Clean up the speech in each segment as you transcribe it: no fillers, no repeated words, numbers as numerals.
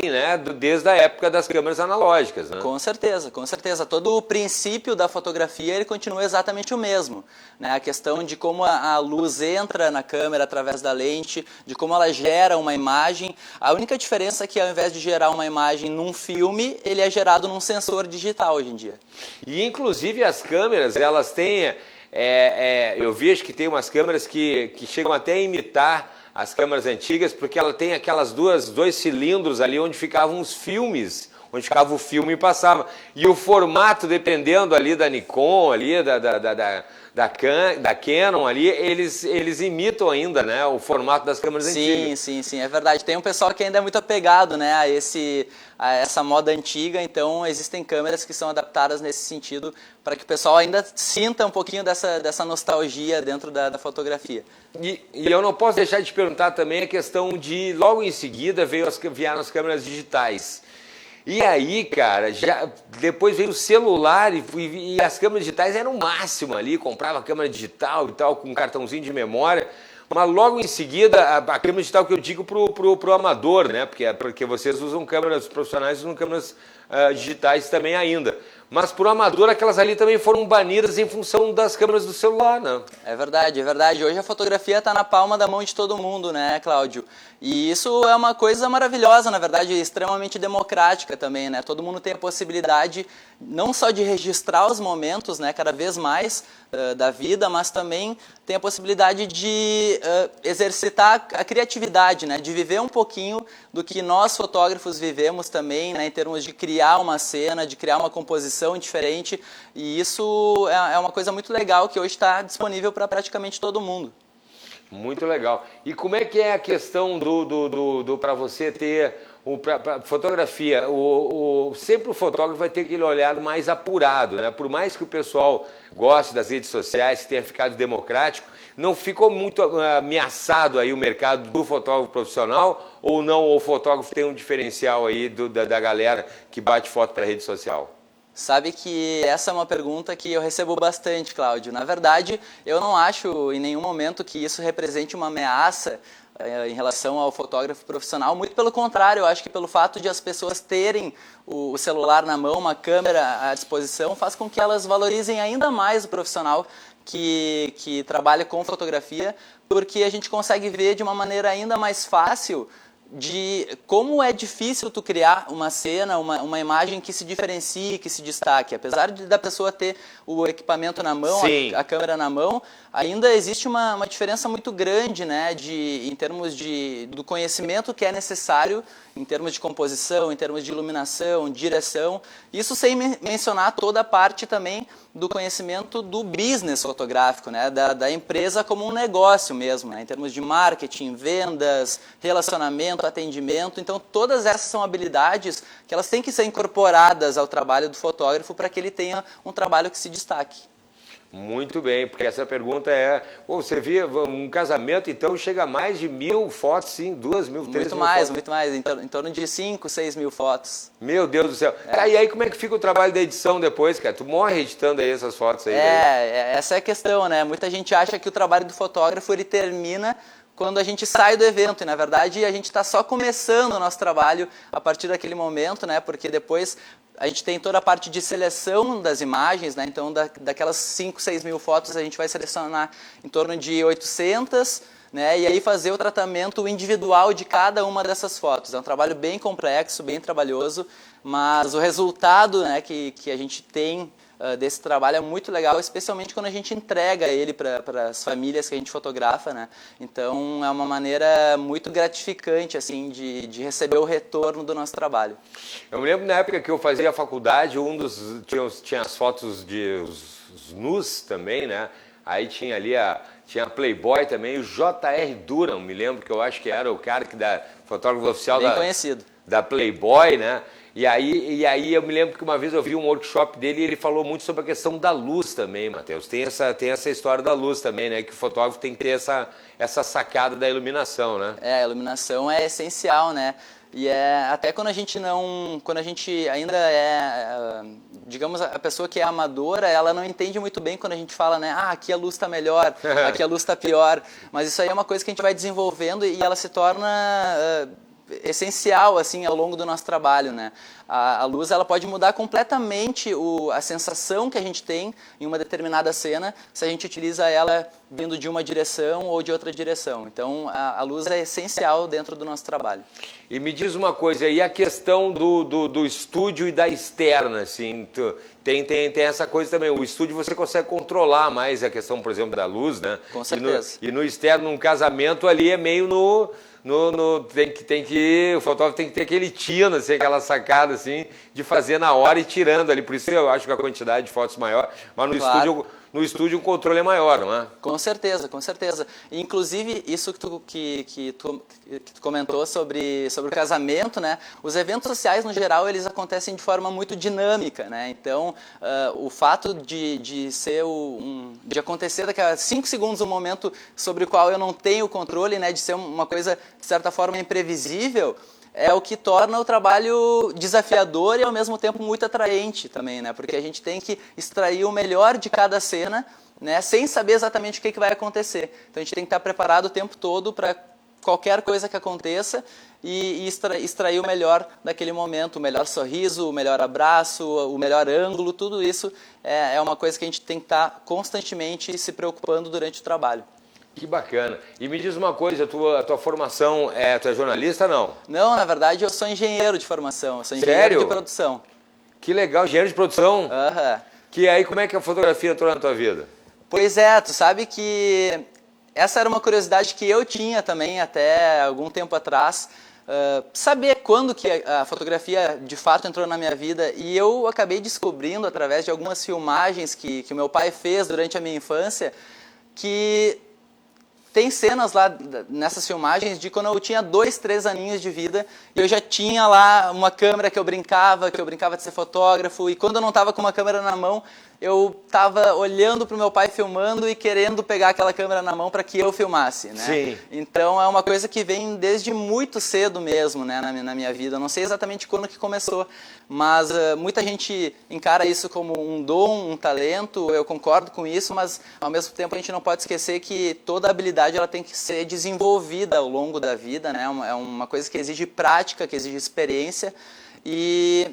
né, desde a época das câmeras analógicas, né? Com certeza, com certeza. Todo o princípio da fotografia ele continua exatamente o mesmo, né? A questão de como a luz entra na câmera através da lente, de como ela gera uma imagem. A única diferença é que ao invés de gerar uma imagem num filme, ele é gerado num sensor digital hoje em dia. E inclusive as câmeras, elas têm, eu vejo que tem umas câmeras que chegam até a imitar as câmeras antigas, porque ela tem aquelas dois cilindros ali onde ficavam os filmes, onde ficava o filme e passava. E o formato, dependendo ali da Nikon, ali, da Canon ali, eles imitam ainda, né, o formato das câmeras antigas. Sim, é verdade. Tem um pessoal que ainda é muito apegado, né, a essa moda antiga, então existem câmeras que são adaptadas nesse sentido para que o pessoal ainda sinta um pouquinho dessa nostalgia dentro da fotografia. E eu não posso deixar de te perguntar também a questão de, logo em seguida, vieram as câmeras digitais. E aí, cara, depois veio o celular e as câmeras digitais eram o máximo ali, comprava a câmera digital e tal, com um cartãozinho de memória. Mas logo em seguida, a câmera digital que eu digo pro amador, né? Porque vocês usam câmeras profissionais, usam câmeras digitais também ainda. Mas pro amador, aquelas ali também foram banidas em função das câmeras do celular, né? É verdade, é verdade. Hoje a fotografia está na palma da mão de todo mundo, né, Cláudio? E isso é uma coisa maravilhosa, na verdade, extremamente democrática também, né? Todo mundo tem a possibilidade não só de registrar os momentos, né, cada vez mais da vida, mas também tem a possibilidade de exercitar a criatividade, né? De viver um pouquinho do que nós fotógrafos vivemos também, né, em termos de criar uma cena, de criar uma composição diferente, e isso é uma coisa muito legal que hoje está disponível para praticamente todo mundo. Muito legal. E como é que é a questão para você ter fotografia? Sempre o fotógrafo vai ter aquele olhar mais apurado, né? Por mais que o pessoal goste das redes sociais, que tenha ficado democrático, não ficou muito ameaçado aí o mercado do fotógrafo profissional, ou não? Ou o fotógrafo tem um diferencial aí da galera que bate foto para a rede social? Sabe que essa é uma pergunta que eu recebo bastante, Cláudio. Na verdade, eu não acho em nenhum momento que isso represente uma ameaça em relação ao fotógrafo profissional. Muito pelo contrário, eu acho que pelo fato de as pessoas terem o celular na mão, uma câmera à disposição, faz com que elas valorizem ainda mais o profissional que trabalha com fotografia, porque a gente consegue ver de uma maneira ainda mais fácil de como é difícil tu criar uma cena, uma imagem que se diferencie, que se destaque. Apesar da pessoa ter o equipamento na mão, a câmera na mão, ainda existe uma diferença muito grande, né, em termos do conhecimento que é necessário, em termos de composição, em termos de iluminação, direção. Isso sem mencionar toda a parte também do conhecimento do business fotográfico, né, da empresa como um negócio mesmo, né, em termos de marketing, vendas, relacionamento, atendimento. Então todas essas são habilidades que elas têm que ser incorporadas ao trabalho do fotógrafo para que ele tenha um trabalho que se destaque. Muito bem, porque essa pergunta você via um casamento, então chega a mais de 1.000 fotos, sim, 2.000, 3.000 Muito mais, em torno de 5, 6 mil fotos. Meu Deus do céu. E aí como é que fica o trabalho da edição depois, cara? Tu morre editando aí essas fotos aí. Essa é a questão, né? Muita gente acha que o trabalho do fotógrafo ele termina quando a gente sai do evento, e na verdade a gente está só começando o nosso trabalho a partir daquele momento, né? Porque depois a gente tem toda a parte de seleção das imagens, né? Então daquelas 5, 6 mil fotos a gente vai selecionar em torno de 800, né? E aí fazer o tratamento individual de cada uma dessas fotos. É um trabalho bem complexo, bem trabalhoso, mas o resultado, né, que a gente tem desse trabalho é muito legal, especialmente quando a gente entrega ele para as famílias que a gente fotografa, né? Então é uma maneira muito gratificante assim de receber o retorno do nosso trabalho. Eu me lembro na época que eu fazia a faculdade, tinha as fotos os nus também, né? Aí tinha ali tinha a Playboy também, o J.R. Duran, me lembro que eu acho que era o cara fotógrafo oficial bem conhecido da Playboy, né? E aí eu me lembro que uma vez eu vi um workshop dele e ele falou muito sobre a questão da luz também, Matheus. Tem essa história da luz também, né? Que o fotógrafo tem que ter essa sacada da iluminação, né? A iluminação é essencial, né? E até quando a gente ainda digamos, a pessoa que é amadora, ela não entende muito bem quando a gente fala, né, aqui a luz está melhor, aqui a luz está pior, mas isso aí é uma coisa que a gente vai desenvolvendo e ela se torna essencial assim ao longo do nosso trabalho, né? A luz ela pode mudar completamente a sensação que a gente tem em uma determinada cena se a gente utiliza ela vindo de uma direção ou de outra direção. Então a luz é essencial dentro do nosso trabalho. E me diz uma coisa, e a questão do estúdio e da externa, assim, tem essa coisa também, o estúdio você consegue controlar mais a questão, por exemplo, da luz, né? Com certeza. E no externo, num casamento ali é meio o fotógrafo tem que ter aquele tino, assim, aquela sacada, assim, de fazer na hora e tirando ali, por isso eu acho que a quantidade de fotos é maior, mas Claro. no estúdio o controle é maior, não é? Com certeza, com certeza. Inclusive, isso que tu comentou sobre o casamento, né? Os eventos sociais, no geral, eles acontecem de forma muito dinâmica, né? Então, o fato de acontecer daqui a 5 segundos um momento sobre o qual eu não tenho controle, né? De ser uma coisa, de certa forma, imprevisível, é o que torna o trabalho desafiador e ao mesmo tempo muito atraente também, né? Porque a gente tem que extrair o melhor de cada cena, né? Sem saber exatamente o que vai acontecer. Então a gente tem que estar preparado o tempo todo para qualquer coisa que aconteça e extrair o melhor daquele momento, o melhor sorriso, o melhor abraço, o melhor ângulo, tudo isso é uma coisa que a gente tem que estar constantemente se preocupando durante o trabalho. Que bacana. E me diz uma coisa, a tua formação, tu é jornalista ou não? Não, na verdade eu sou engenheiro de formação, eu sou engenheiro Sério? de produção. Que legal, engenheiro de produção. Aham. Que aí, como é que a fotografia entrou na tua vida? Pois é, tu sabe que essa era uma curiosidade que eu tinha também até algum tempo atrás, saber quando que a fotografia de fato entrou na minha vida, e eu acabei descobrindo através de algumas filmagens que o meu pai fez durante a minha infância, que tem cenas lá nessas filmagens de quando eu tinha 2, 3 aninhos de vida e eu já tinha lá uma câmera que eu brincava de ser fotógrafo, e quando eu não estava com uma câmera na mão, eu estava olhando para o meu pai filmando e querendo pegar aquela câmera na mão para que eu filmasse, né? Sim. Então é uma coisa que vem desde muito cedo mesmo, né, na minha vida. Eu não sei exatamente quando que começou, mas muita gente encara isso como um dom, um talento. Eu concordo com isso, mas ao mesmo tempo a gente não pode esquecer que toda habilidade ela tem que ser desenvolvida ao longo da vida, né? É uma coisa que exige prática, que exige experiência, e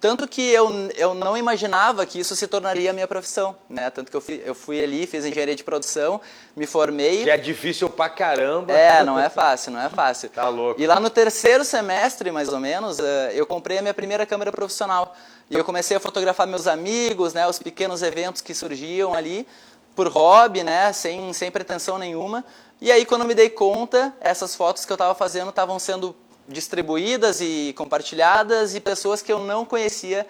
tanto que eu não imaginava que isso se tornaria a minha profissão, né? Tanto que eu fui ali, fiz engenharia de produção, me formei. Que é difícil pra caramba. Não é fácil, não é fácil. Tá louco. E lá no 3º semestre, mais ou menos, eu comprei a minha primeira câmera profissional. E eu comecei a fotografar meus amigos, né? Os pequenos eventos que surgiam ali, por hobby, né? Sem pretensão nenhuma. E aí, quando eu me dei conta, essas fotos que eu estava fazendo estavam sendo distribuídas e compartilhadas, e pessoas que eu não conhecia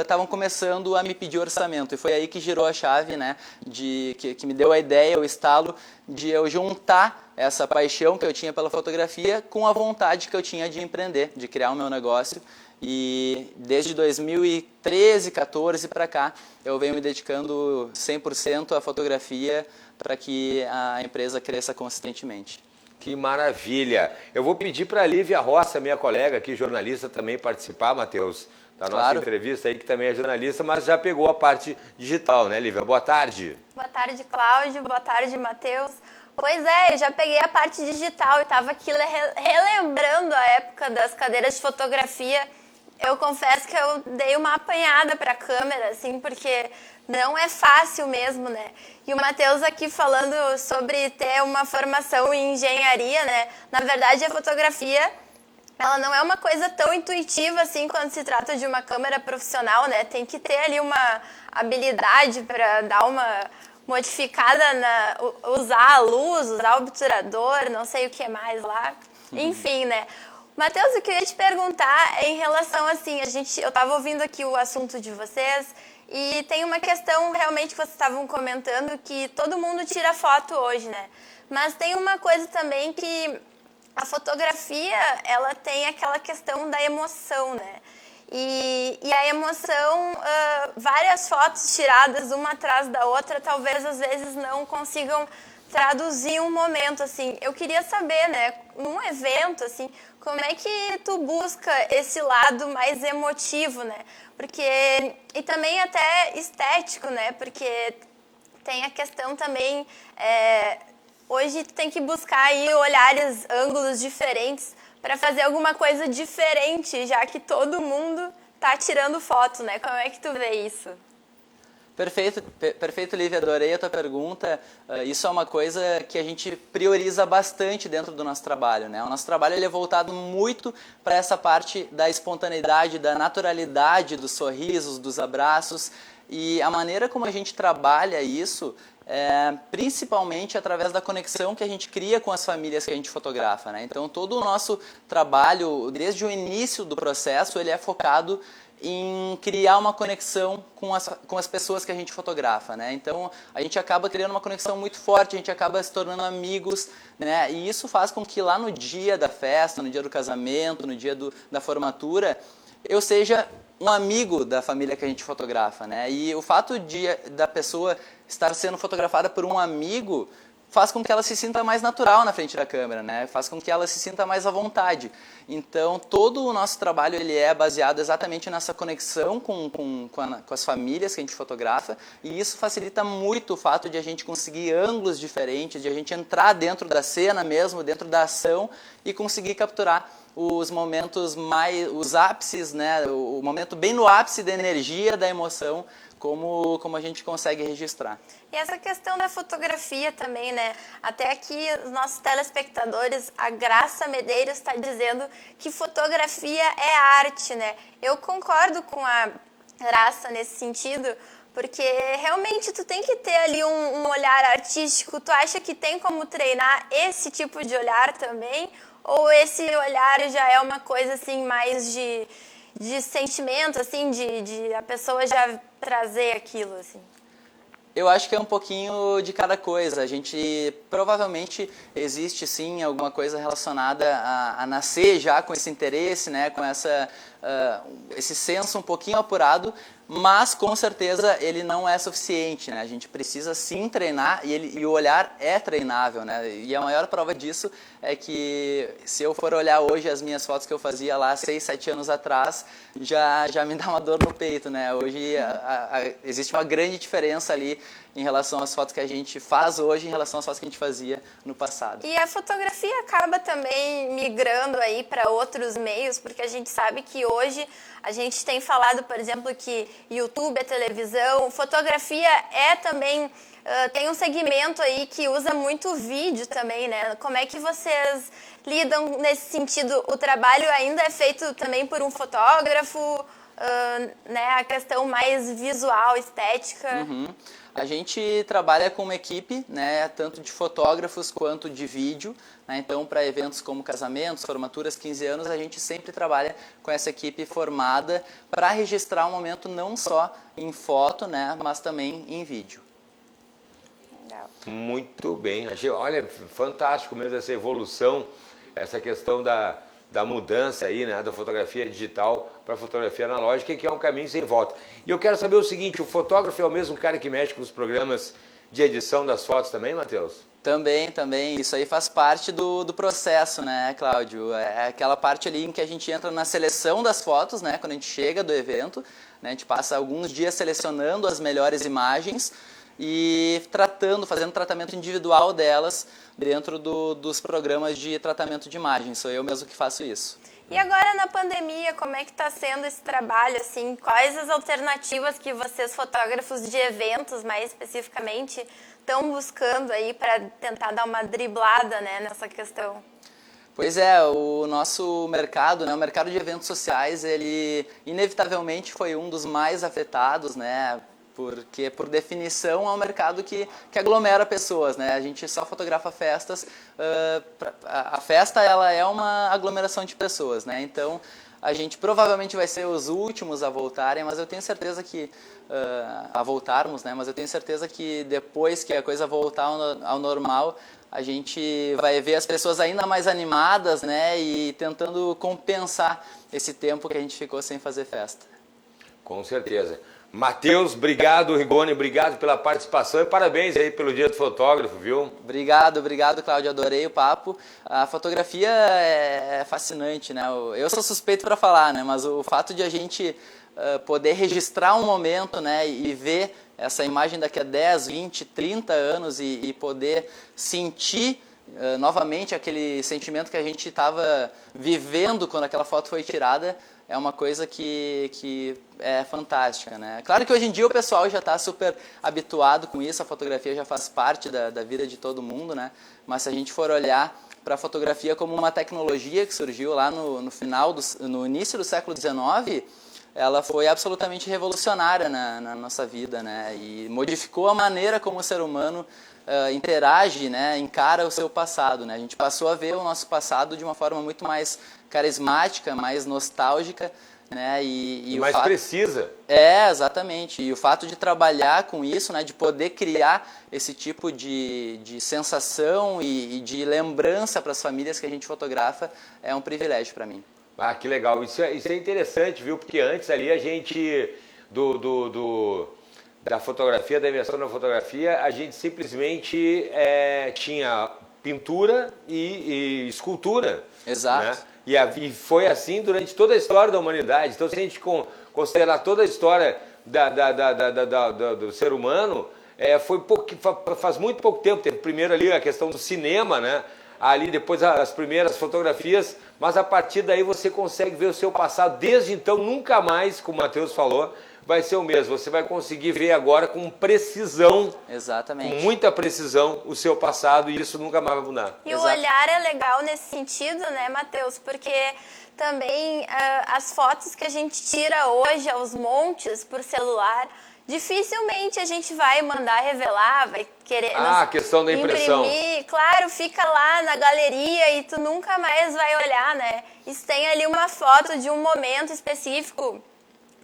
estavam começando a me pedir orçamento. E foi aí que girou a chave, né, que me deu a ideia, o estalo de eu juntar essa paixão que eu tinha pela fotografia com a vontade que eu tinha de empreender, de criar o meu negócio. E desde 2013, 14 para cá, eu venho me dedicando 100% à fotografia para que a empresa cresça consistentemente. Que maravilha. Eu vou pedir para a Lívia Roça, minha colega aqui, jornalista, também participar, Matheus, da nossa Claro. entrevista aí, que também é jornalista, mas já pegou a parte digital, né, Lívia? Boa tarde. Boa tarde, Cláudio. Boa tarde, Matheus. Pois é, eu já peguei a parte digital e estava aqui relembrando a época das cadeiras de fotografia. Eu confesso que eu dei uma apanhada para a câmera, assim, porque não é fácil mesmo, né? E o Matheus aqui falando sobre ter uma formação em engenharia, né? Na verdade, a fotografia, ela não é uma coisa tão intuitiva assim quando se trata de uma câmera profissional, né? Tem que ter ali uma habilidade para dar uma modificada, usar a luz, usar o obturador, não sei o que mais lá. Enfim, né? Matheus, o que eu ia te perguntar é em relação, assim, eu estava ouvindo aqui o assunto de vocês e tem uma questão realmente que vocês estavam comentando, que todo mundo tira foto hoje, né? Mas tem uma coisa também que a fotografia, ela tem aquela questão da emoção, né? E a emoção, várias fotos tiradas uma atrás da outra, talvez às vezes não consigam traduzir um momento, assim. Eu queria saber, né, num evento, assim, como é que tu busca esse lado mais emotivo, né? E também até estético, né? Porque tem a questão também, hoje tu tem que buscar aí olhares, ângulos diferentes para fazer alguma coisa diferente, já que todo mundo tá tirando foto, né? Como é que tu vê isso? Perfeito, Lívia, adorei a tua pergunta. Isso é uma coisa que a gente prioriza bastante dentro do nosso trabalho, né? O nosso trabalho ele é voltado muito para essa parte da espontaneidade, da naturalidade, dos sorrisos, dos abraços, e a maneira como a gente trabalha isso principalmente através da conexão que a gente cria com as famílias que a gente fotografa, né? Então todo o nosso trabalho, desde o início do processo, ele é focado em criar uma conexão com as pessoas que a gente fotografa, né? Então a gente acaba criando uma conexão muito forte, a gente acaba se tornando amigos, né? E isso faz com que lá no dia da festa, no dia do casamento, no dia da formatura, eu seja um amigo da família que a gente fotografa, né? E o fato da pessoa estar sendo fotografada por um amigo faz com que ela se sinta mais natural na frente da câmera, né? Faz com que ela se sinta mais à vontade. Então, todo o nosso trabalho ele é baseado exatamente nessa conexão com as famílias que a gente fotografa, e isso facilita muito o fato de a gente conseguir ângulos diferentes, de a gente entrar dentro da cena mesmo, dentro da ação, e conseguir capturar os momentos os ápices, né? O momento bem no ápice da energia, da emoção, como a gente consegue registrar. E essa questão da fotografia também, né? Até aqui os nossos telespectadores, a Graça Medeiros está dizendo que fotografia é arte, né? Eu concordo com a Graça nesse sentido, porque realmente tu tem que ter ali um olhar artístico. Tu acha que tem como treinar esse tipo de olhar também? Ou esse olhar já é uma coisa assim mais de sentimento, assim, de a pessoa já trazer aquilo, assim? Eu acho que é um pouquinho de cada coisa. A gente, provavelmente, existe sim alguma coisa relacionada a nascer já com esse interesse, né, com esse senso um pouquinho apurado, mas com certeza ele não é suficiente, né? A gente precisa sim treinar e o olhar é treinável, né? E a maior prova disso é que se eu for olhar hoje as minhas fotos que eu fazia lá 6, 7 anos atrás, já me dá uma dor no peito, né? Hoje existe uma grande diferença ali em relação às fotos que a gente faz hoje em relação às fotos que a gente fazia no passado. E a fotografia acaba também migrando aí para outros meios, porque a gente sabe que hoje a gente tem falado, por exemplo, que YouTube é televisão, fotografia é também, tem um segmento aí que usa muito vídeo também, né? Como é que vocês lidam nesse sentido? O trabalho ainda é feito também por um fotógrafo, né? A questão mais visual, estética. Uhum. A gente trabalha com uma equipe, né, tanto de fotógrafos quanto de vídeo, né? Então, para eventos como casamentos, formaturas, 15 anos, a gente sempre trabalha com essa equipe formada para registrar um momento não só em foto, né, mas também em vídeo. Legal. Muito bem. Achei, olha, fantástico mesmo essa evolução, essa questão da mudança aí, né, da fotografia digital para a fotografia analógica, que é um caminho sem volta. E eu quero saber o seguinte, o fotógrafo é o mesmo cara que mexe com os programas de edição das fotos também, Matheus? Também. Isso aí faz parte do processo, né, Cláudio? É aquela parte ali em que a gente entra na seleção das fotos, né, quando a gente chega do evento, né, a gente passa alguns dias selecionando as melhores imagens e fazendo tratamento individual delas dentro dos programas de tratamento de imagens. Sou eu mesmo que faço isso. E agora na pandemia, como é que está sendo esse trabalho, assim? Quais as alternativas que vocês, fotógrafos de eventos, mais especificamente, estão buscando aí para tentar dar uma driblada, né, nessa questão? Pois é, o nosso mercado, né, o mercado de eventos sociais, ele inevitavelmente foi um dos mais afetados, né, porque por definição é um mercado que aglomera pessoas, né? A gente só fotografa festas, a festa ela é uma aglomeração de pessoas, né? Então a gente provavelmente vai ser os últimos a voltarem, mas eu tenho certeza que a voltarmos, né? Mas eu tenho certeza que depois que a coisa voltar ao normal, a gente vai ver as pessoas ainda mais animadas, né? E tentando compensar esse tempo que a gente ficou sem fazer festa. Com certeza. Matheus, obrigado, Rigoni, obrigado pela participação e parabéns aí pelo Dia do Fotógrafo, viu? Obrigado, Cláudio, adorei o papo. A fotografia é fascinante, né? Eu sou suspeito para falar, né? Mas o fato de a gente poder registrar um momento, né? E ver essa imagem daqui a 10, 20, 30 anos e poder sentir novamente aquele sentimento que a gente estava vivendo quando aquela foto foi tirada, é uma coisa que é fantástica, né? Claro que hoje em dia o pessoal já está super habituado com isso, a fotografia já faz parte da vida de todo mundo, né? Mas se a gente for olhar para a fotografia como uma tecnologia que surgiu lá no início do século XIX, ela foi absolutamente revolucionária na nossa vida, né? E modificou a maneira como o ser humano interage, né? Encara o seu passado, né? A gente passou a ver o nosso passado de uma forma muito mais carismática, mais nostálgica, né? E mais precisa. Exatamente. E o fato de trabalhar com isso, né? De poder criar esse tipo de sensação e de lembrança para as famílias que a gente fotografa é um privilégio para mim. Ah, que legal. Isso é interessante, viu? Porque antes ali a gente, da fotografia, da invenção da fotografia, a gente simplesmente tinha pintura e escultura. Exato. Né? E foi assim durante toda a história da humanidade. Então, se a gente considerar toda a história do ser humano, faz muito pouco tempo. Teve primeiro ali a questão do cinema, né? Ali depois as primeiras fotografias, mas a partir daí você consegue ver o seu passado. Desde então, nunca mais, como o Matheus falou, vai ser o mesmo. Você vai conseguir ver agora com precisão, exatamente, com muita precisão, o seu passado, e isso nunca mais vai mudar. E o olhar é legal nesse sentido, né, Matheus? Porque também as fotos que a gente tira hoje aos montes por celular, dificilmente a gente vai mandar revelar, vai querer a questão da impressão. Imprimir. Claro, fica lá na galeria e tu nunca mais vai olhar, né? E se tem ali uma foto de um momento específico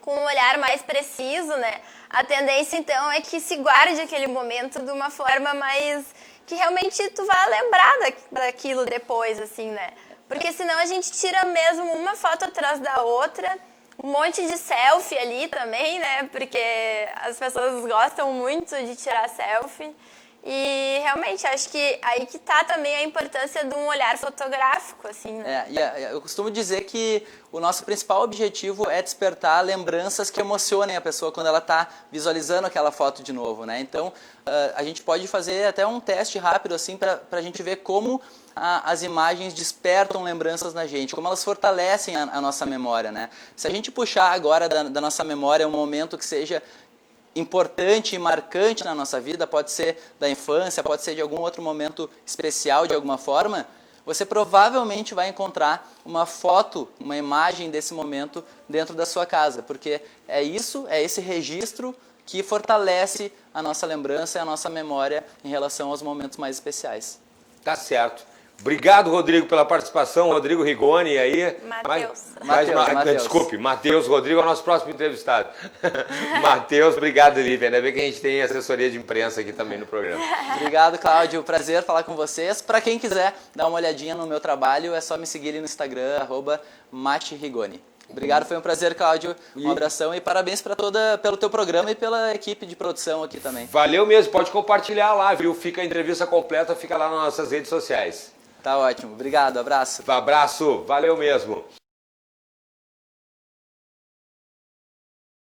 com um olhar mais preciso, né? A tendência, então, é que se guarde aquele momento de uma forma mais... que realmente tu vá lembrar daquilo depois, assim, né? Porque senão a gente tira mesmo uma foto atrás da outra, um monte de selfie ali também, né? Porque as pessoas gostam muito de tirar selfie. E realmente acho que aí que tá também a importância de um olhar fotográfico, assim, né? Eu costumo dizer que o nosso principal objetivo é despertar lembranças que emocionem a pessoa quando ela está visualizando aquela foto de novo, né? Então, a gente pode fazer até um teste rápido, assim, para a gente ver como as imagens despertam lembranças na gente, como elas fortalecem a nossa memória, né? Se a gente puxar agora da nossa memória um momento que seja importante e marcante na nossa vida, pode ser da infância, pode ser de algum outro momento especial de alguma forma, você provavelmente vai encontrar uma foto, uma imagem desse momento dentro da sua casa, porque é esse registro que fortalece a nossa lembrança e a nossa memória em relação aos momentos mais especiais. Tá certo. Obrigado, Rodrigo, pela participação. Rodrigo Rigoni aí. Matheus. Desculpe, Matheus. Rodrigo é o nosso próximo entrevistado. Matheus, obrigado, Lívia. Ainda bem que a gente tem assessoria de imprensa aqui também no programa. Obrigado, Cláudio. Prazer falar com vocês. Para quem quiser dar uma olhadinha no meu trabalho, é só me seguir ali no Instagram, @matirigoni. Obrigado, foi um prazer, Cláudio. Um abração e parabéns pelo teu programa e pela equipe de produção aqui também. Valeu mesmo, pode compartilhar lá, viu? Fica a entrevista completa, fica lá nas nossas redes sociais. Tá ótimo. Obrigado, abraço. Abraço, valeu mesmo.